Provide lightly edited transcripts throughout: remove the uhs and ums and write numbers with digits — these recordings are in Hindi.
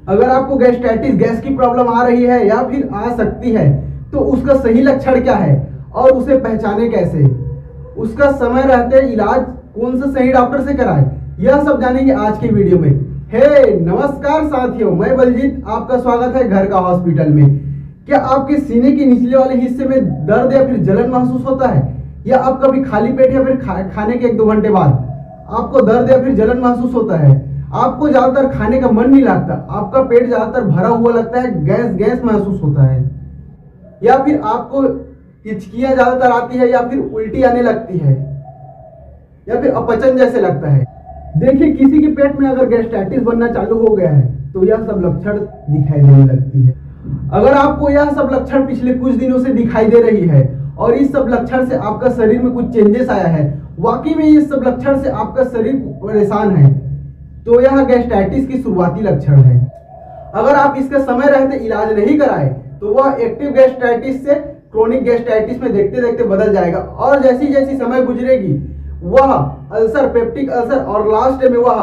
अगर आपको गैस्ट्राइटिस गैस की प्रॉब्लम आ रही है या फिर आ सकती है तो उसका सही लक्षण क्या है और उसे पहचाने कैसे, उसका समय रहते इलाज कौन से सही डॉक्टर से कराएं, यह सब जानेंगे आज के वीडियो में। हे नमस्कार साथियों, मैं बलजीत, आपका स्वागत है घर का हॉस्पिटल में। क्या आपके सीने के निचले वाले हिस्से में दर्द या फिर जलन महसूस होता है, या आप कभी खाली पेट या फिर खाने के 1-2 घंटे बाद आपको दर्द या फिर जलन महसूस होता है, आपको ज्यादातर खाने का मन नहीं लगता, आपका पेट ज्यादातर भरा हुआ लगता है, गैस गैस महसूस होता है, या फिर आपको हिचकियां ज्यादातर आती है, या फिर उल्टी आने लगती है, या फिर अपचन जैसे लगता है। देखिए, किसी के पेट में अगर गैस्ट्राइटिस बनना चालू हो गया है तो यह सब लक्षण दिखाई देने लगती है। अगर आपको यह सब लक्षण पिछले कुछ दिनों से दिखाई दे रही है और इस सब लक्षण से आपका शरीर में कुछ चेंजेस आया है, वाकई में इस सब लक्षण से आपका शरीर परेशान है, तो यह गैस्ट्राइटिस की शुरुआती लक्षण है। अगर आप इसका समय रहते इलाज नहीं कराए तो वह एक्टिव गैस्ट्राइटिस से क्रोनिक गैस्ट्राइटिस में देखते देखते बदल जाएगा, और जैसी जैसी समय गुजरेगी वह अल्सर, पेप्टिक अल्सर, और लास्ट में वह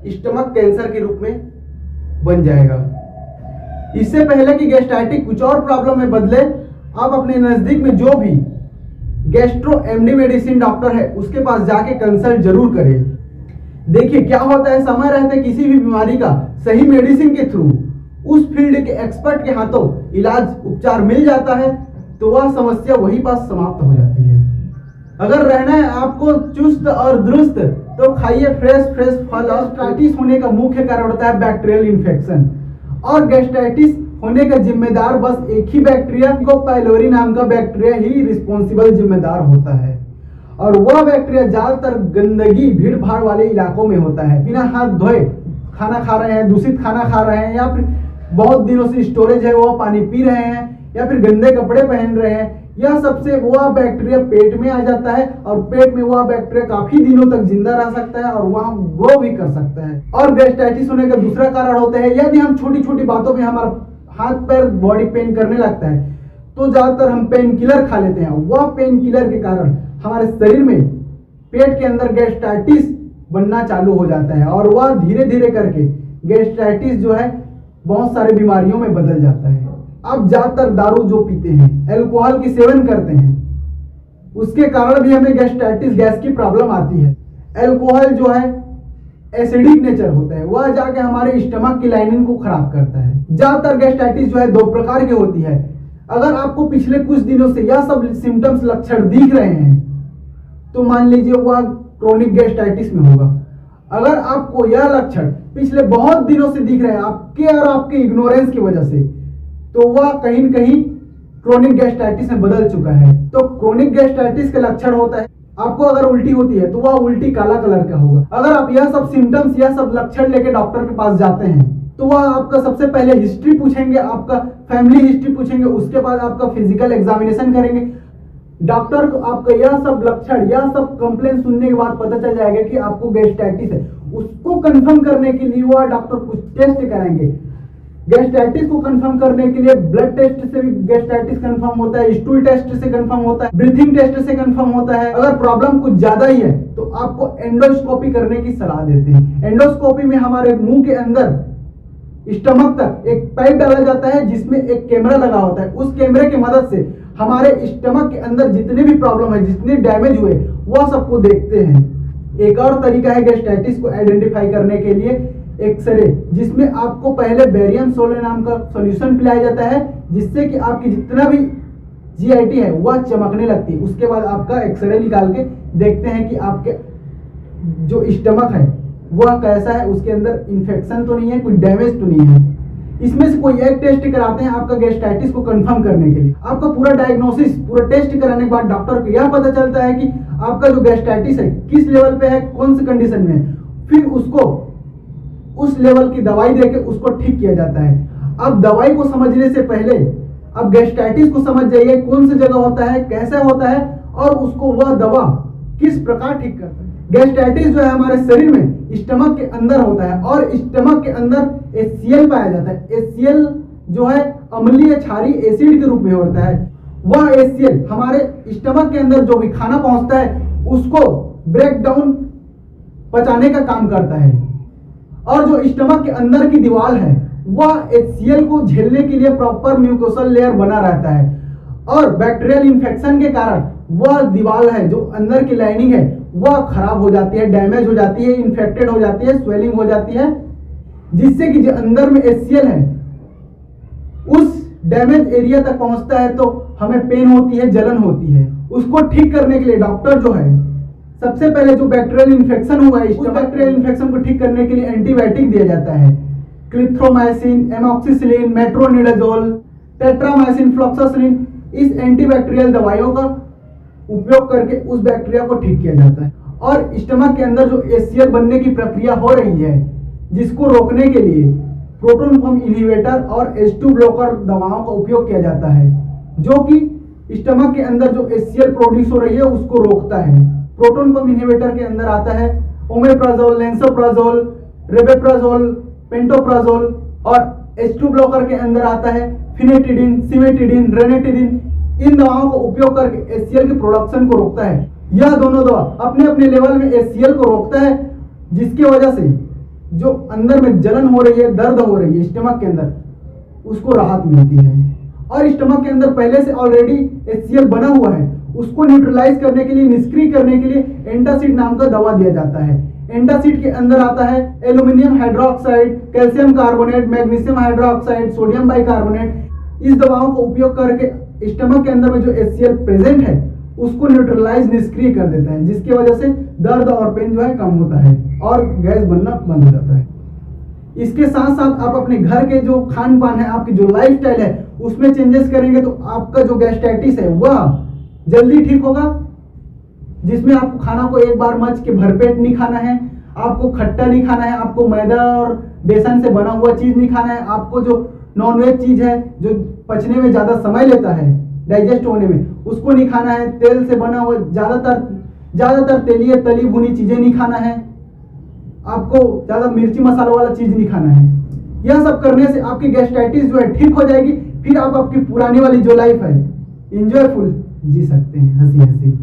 स्टमक कैंसर के रूप में बन जाएगा। इससे पहले कि गैस्ट्राइटिस कुछ और प्रॉब्लम में बदले, आप अपने नजदीक में जो भी गैस्ट्रो एमडी मेडिसिन डॉक्टर है उसके पास जाके कंसल्ट जरूर करें। देखिए क्या होता है, समय रहते किसी भी बीमारी का सही मेडिसिन के थ्रू उस फील्ड के एक्सपर्ट के हाथों इलाज उपचार मिल जाता है तो वह समस्या वहीं पास समाप्त हो जाती है। अगर रहना है आपको चुस्त और दुरुस्त तो खाइए फ्रेश फल। गैस्ट्राइटिस होने का मुख्य कारण होता है बैक्टीरियल इन्फेक्शन, और गैस्ट्राइटिस होने का जिम्मेदार बस एक ही बैक्टीरिया को पाइलोरी नाम का बैक्टीरिया ही रिस्पॉन्सिबल जिम्मेदार होता है, और वह बैक्टीरिया ज्यादातर गंदगी भीड़ भाड़ वाले इलाकों में होता है। बिना हाथ धोए खाना खा रहे हैं, दूषित खाना खा रहे हैं, या फिर बहुत दिनों से स्टोरेज है वो पानी पी रहे हैं, या फिर गंदे कपड़े पहन रहे हैं, यह सबसे वह बैक्टीरिया पेट में आ जाता है, और पेट में वह बैक्टीरिया काफी दिनों तक जिंदा रह सकता है और वहां ग्रो भी कर सकता है। और गैस्ट्राइटिस होने का दूसरा कारण होता है, यदि हम छोटी छोटी बातों में हमारा हाथ पैर बॉडी पेन करने लगता है तो ज्यादातर हम पेन किलर खा लेते हैं। वह पेन किलर के कारण हमारे शरीर में पेट के अंदर गैस्ट्राइटिस बनना चालू हो जाता है, और वह धीरे धीरे करके गैस्ट्राइटिस जो है बहुत सारे बीमारियों में बदल जाता है। अब ज्यादातर दारू जो पीते हैं, अल्कोहल की सेवन करते हैं, उसके कारण भी हमें गैस्ट्राइटिस गैस की प्रॉब्लम आती है। अल्कोहल जो है एसिडिक नेचर होता है, वह जाके हमारे स्टमक की लाइनिंग को खराब करता है। ज्यादातर गैस्ट्राइटिस जो है 2 प्रकार की होती है। अगर आपको पिछले कुछ दिनों से यह सब सिम्टम्स लक्षण दिख रहे हैं तो मान लीजिए वह क्रोनिक गैस्ट्राइटिस में होगा। अगर आपको यह लक्षण पिछले बहुत दिनों से दिख रहे हैं आपके और आपके इग्नोरेंस की वजह से, तो वह कहीं न कहीं क्रोनिक गैस्ट्राइटिस में बदल चुका है। तो क्रोनिक गैस्ट्राइटिस का लक्षण होता है, आपको अगर उल्टी होती है तो वह उल्टी काला कलर का होगा। अगर आप यह सब सिम्टम्स, यह सब लक्षण लेके डॉक्टर के पास जाते हैं तो वह आपका सबसे पहले हिस्ट्री पूछेंगे, आपका फैमिली हिस्ट्री पूछेंगे, उसके बाद आपका फिजिकल एग्जामिनेशन करेंगे। डॉक्टर को आपका यह सब लक्षण, यह सब कंप्लेन सुनने के बाद पता चल जाएगा कि आपको गैस्ट्राइटिस है। उसको कंफर्म करने के लिए वह डॉक्टर कुछ टेस्ट कराएंगे। गैस्ट्राइटिस को कंफर्म करने के लिए ब्लड टेस्ट से भी गैस्ट्राइटिस कंफर्म होता है, स्टूल टेस्ट से कंफर्म होता है, ब्रीथिंग टेस्ट से कंफर्म होता है। अगर प्रॉब्लम कुछ ज्यादा ही है तो आपको एंडोस्कोपी करने की सलाह देते हैं। एंडोस्कोपी में हमारे मुंह के अंदर स्टमक तक एक पाइप डाला जाता है जिसमें एक कैमरा लगा होता है। उस कैमरे की मदद से हमारे स्टमक के अंदर जितने भी प्रॉब्लम है, जितने डैमेज हुए, वह सबको देखते हैं। एक और तरीका है गैस्ट्राइटिस को आइडेंटिफाई करने के लिए, एक्सरे, जिसमें आपको पहले बेरियम सोले नाम का सॉल्यूशन पिलाया जाता है, जिससे कि आपकी जितना भी जीआईटी है वह चमकने लगती है। उसके बाद आपका एक्सरे निकाल के देखते हैं कि आपके जो स्टमक है वह कैसा है, उसके अंदर इन्फेक्शन तो नहीं है, कोई डैमेज तो नहीं है। इसमें से कोई एक टेस्ट कराते हैं आपका गैस्ट्राइटिस को कंफर्म करने के लिए। आपका पूरा डायग्नोसिस, पूरा टेस्ट कराने के बाद डॉक्टर को यह पता चलता है कि आपका जो गैस्ट्राइटिस है किस लेवल पे है, कौन सी कंडीशन में है, फिर उसको उस लेवल की दवाई देके उसको ठीक किया जाता है। अब दवाई को समझने से पहले अब गैस्ट्राइटिस को समझ जाइए, कौन सी जगह होता है, कैसे होता है, और उसको वह दवा किस प्रकार ठीक करता है। गैस्ट्राइटिस जो है हमारे शरीर में स्टमक के अंदर होता है, और स्टमक के अंदर HCl पाया जाता है। HCl जो है अम्लीय क्षारीय एसिड के रूप में होता है। वह HCl हमारे स्टमक के अंदर जो भी खाना पहुंचता है उसको ब्रेक डाउन, पचाने का काम करता है। और जो स्टमक के अंदर की दीवार है वह HCl को झेलने के लिए प्रॉपर म्यूकोसल लेयर बना रहता है, और बैक्टीरियल इन्फेक्शन के कारण वह दीवार है जो अंदर की लाइनिंग है वह खराब हो जाती है, डैमेज हो जाती है, इन्फेक्टेड हो जाती है, स्वेलिंग हो जाती है, जिससे कि जो अंदर में HCl है उस डैमेज एरिया तक पहुंचता है तो हमें पेन होती है, जलन होती है। उसको ठीक करने के लिए डॉक्टर जो है सबसे पहले जो बैक्टीरियल इन्फेक्शन हुआ है उस बैक्टीरियल इन्फेक्शन को ठीक करने के लिए एंटीबायोटिक दिया जाता है, क्लिथ्रोमाइसिन, एमॉक्सिसिलिन, मेट्रोनिडाजोल, टेट्रामाइसिन, फ्लॉक्सासिलिन। इस एंटीबैक्टीरियल दवाइयों का उपयोग करके उस बैक्टीरिया को ठीक किया जाता है। और स्टमक के अंदर जो HCl बनने की प्रक्रिया हो रही है जिसको रोकने के लिए प्रोटॉन पंप इनहिबिटर और H2 ब्लॉकर दवाओं का उपयोग किया जाता है, जो कि स्टमक के अंदर जो HCl प्रोड्यूस हो रही है उसको रोकता है। प्रोटॉन पंप इनहिबिटर के अंदर आता है ओमेप्राजोल, लेंसोप्राजोल, रेबेप्राजोल, पेंटोप्राजोल, और H2 ब्लॉकर के अंदर आता है फिनेटिडिन, सिमेटिडिन, रेनेटिडिन। इन दवाओं का उपयोग करके HCl की प्रोडक्शन को रोकता है। यह दोनों दवा अपने अपने लेवल में HCl को रोकता है, जिसकी वजह से जो अंदर में जलन हो रही है, दर्द हो रही है स्टमक के अंदर, उसको राहत मिलती है। और स्टमक के अंदर पहले से ऑलरेडी HCl बना हुआ है, उसको न्यूट्रलाइज करने के लिए, निष्क्रिय करने के लिए एंटासिड नाम का दवा दिया जाता है। एंटासिड के अंदर आता है aluminium hydroxide, calcium carbonate, magnesium hydroxide, sodium bicarbonate. इस दवाओं का उपयोग करके स्टमक के अंदर में जो HCl प्रेजेंट है उसको न्यूट्रलाइज, निष्क्रिय कर देता है, जिसकी वजह से दर्द और पेन जो है कम होता है और गैस बनना बंद हो जाता है। इसके साथ साथ आप अपने घर के जो खान पान है, आपकी जो लाइफस्टाइल है उसमें चेंजेस करेंगे तो आपका जो गैस्ट्राइटिस है वह जल्दी ठीक होगा, जिसमें आपको खाना को एक बार मच के भरपेट नहीं खाना है, आपको खट्टा नहीं खाना है, आपको मैदा और बेसन से बना हुआ चीज नहीं खाना है, आपको जो नॉनवेज चीज है जो पचने में ज्यादा समय लेता है, डाइजेस्ट होने में, उसको नहीं खाना है। तेल से बना हुआ ज्यादातर तेलीय तली भुनी चीजें नहीं खाना है, आपको ज्यादा मिर्ची मसाला वाला चीज नहीं खाना है। यह सब करने से आपकी गैस्ट्राइटिस जो है ठीक हो जाएगी। फिर आप आपकी पुरानी वाली जो लाइफ है एंजॉयफुल जी सकते हैं, हंसी हंसी।